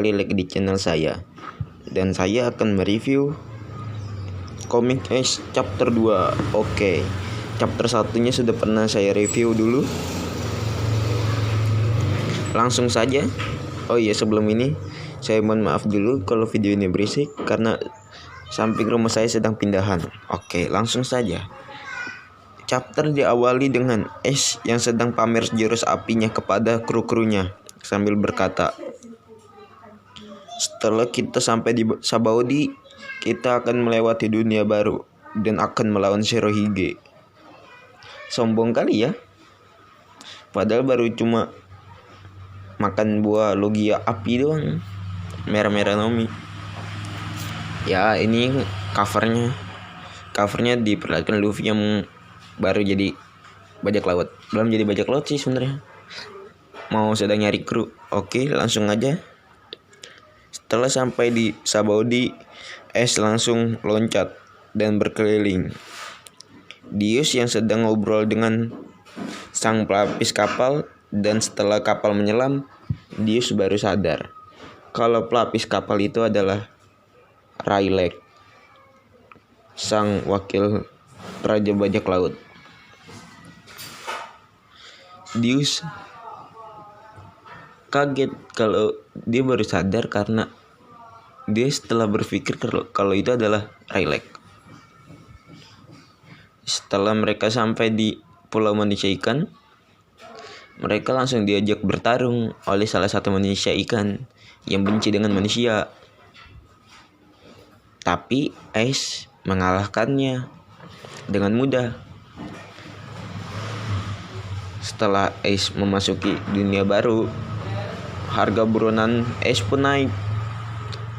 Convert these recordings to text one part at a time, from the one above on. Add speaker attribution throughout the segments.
Speaker 1: kembali lagi di channel saya. Dan saya akan mereview komik Ace chapter 2. Oke, chapter satunya sudah pernah saya review dulu. Langsung saja. Oh iya, sebelum ini saya mohon maaf dulu kalau video ini berisik karena samping rumah saya sedang pindahan. Oke, langsung saja. Chapter diawali dengan Ace yang sedang pamer jurus apinya kepada kru-krunya sambil berkata, "Setelah kita sampai di Sabaody, kita akan melewati dunia baru dan akan melawan Shirohige." Sombong kali ya. Padahal baru cuma makan buah logia api doang. Merah-merah Nomi. Ya, ini covernya diperlihatkan Luffy yang baru jadi bajak laut. Belum jadi bajak laut sih sebenarnya. Mau sedang nyari kru. Oke, langsung aja. Setelah sampai di Sabaody, Ace langsung loncat dan berkeliling. Dius yang sedang ngobrol dengan sang pelapis kapal, dan setelah kapal menyelam, Dius baru sadar kalau pelapis kapal itu adalah Rayleigh, sang wakil Raja Bajak Laut. Dius kaget kalau dia baru sadar karena dia setelah berpikir kalau itu adalah Rayleigh. Setelah mereka sampai di Pulau Manusia Ikan, mereka langsung diajak bertarung oleh salah satu manusia ikan yang benci dengan manusia. Tapi Ace mengalahkannya dengan mudah. Setelah Ace memasuki dunia baru, harga buronan Ace pun naik.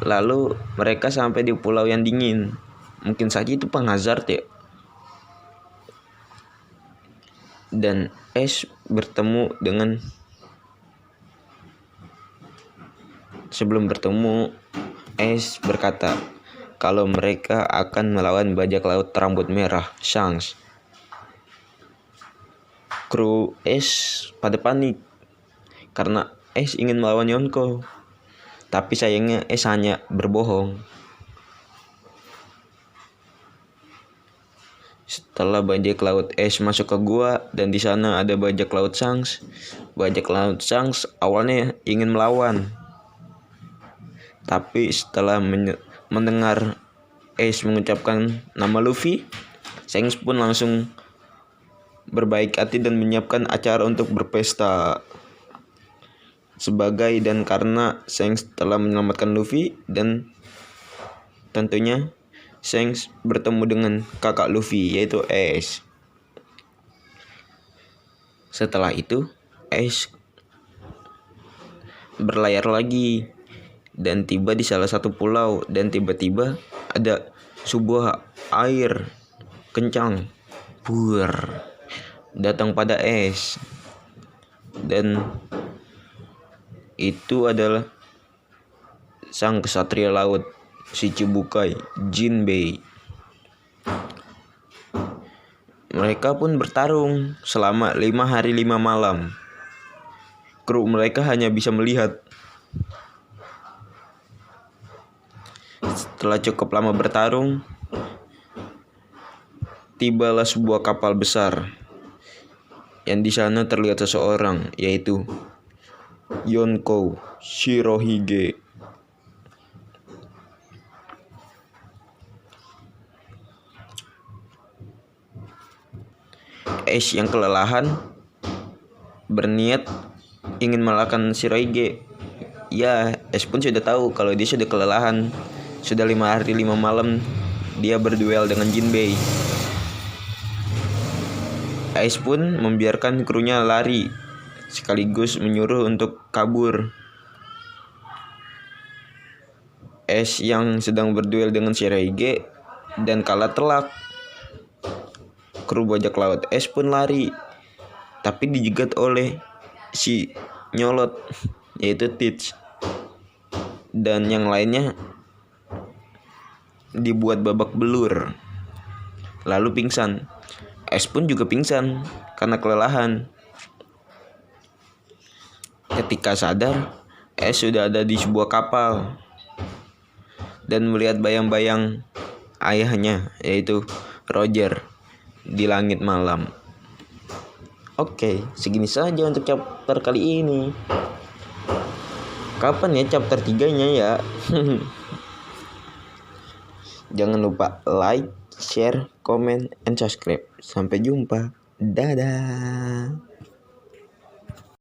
Speaker 1: Lalu mereka sampai di pulau yang dingin. Mungkin saja itu Penghazard ya. Dan Ace bertemu dengan Sebelum bertemu, Ace berkata kalau mereka akan melawan bajak laut rambut merah, Shanks. Kru Ace pada panik karena Ace ingin melawan Yonko. Tapi sayangnya Ace hanya berbohong. Setelah bajak laut Ace masuk ke gua dan di sana ada bajak laut Shanks. Bajak laut Shanks awalnya ingin melawan. Tapi setelah mendengar Ace mengucapkan nama Luffy, Shanks pun langsung berbaik hati dan menyiapkan acara untuk berpesta. Dan karena Shanks telah menyelamatkan Luffy, dan tentunya Shanks bertemu dengan kakak Luffy yaitu Ace. Setelah itu Ace berlayar lagi dan tiba di salah satu pulau, dan tiba-tiba ada sebuah air kencang datang pada Ace, dan itu adalah sang kesatria laut Shichibukai, Jinbei. Mereka pun bertarung selama 5 hari 5 malam. Kru mereka hanya bisa melihat. Setelah cukup lama bertarung, tibalah sebuah kapal besar. Yang di sana terlihat seseorang, yaitu Yonko Shirohige. Ace yang kelelahan berniat ingin mengalahkan Shirohige. Ya, Ace pun sudah tahu kalau dia sudah kelelahan. Sudah 5 hari 5 malam dia berduel dengan Jinbei. Ace pun membiarkan krunya lari, sekaligus menyuruh untuk kabur. Ace yang sedang berduel dengan Shirohige dan kalah telak. Kru bajak laut Ace pun lari, tapi dijegat oleh si nyolot yaitu Teach, dan yang lainnya dibuat babak belur lalu pingsan. Ace pun juga pingsan karena kelelahan. Ketika sadar, Ash sudah ada di sebuah kapal dan melihat bayang-bayang ayahnya, yaitu Roger, di langit malam. Oke, segini saja untuk chapter kali ini. Kapan ya chapter 3-nya ya? Jangan lupa like, share, comment, and subscribe. Sampai jumpa. Dadah.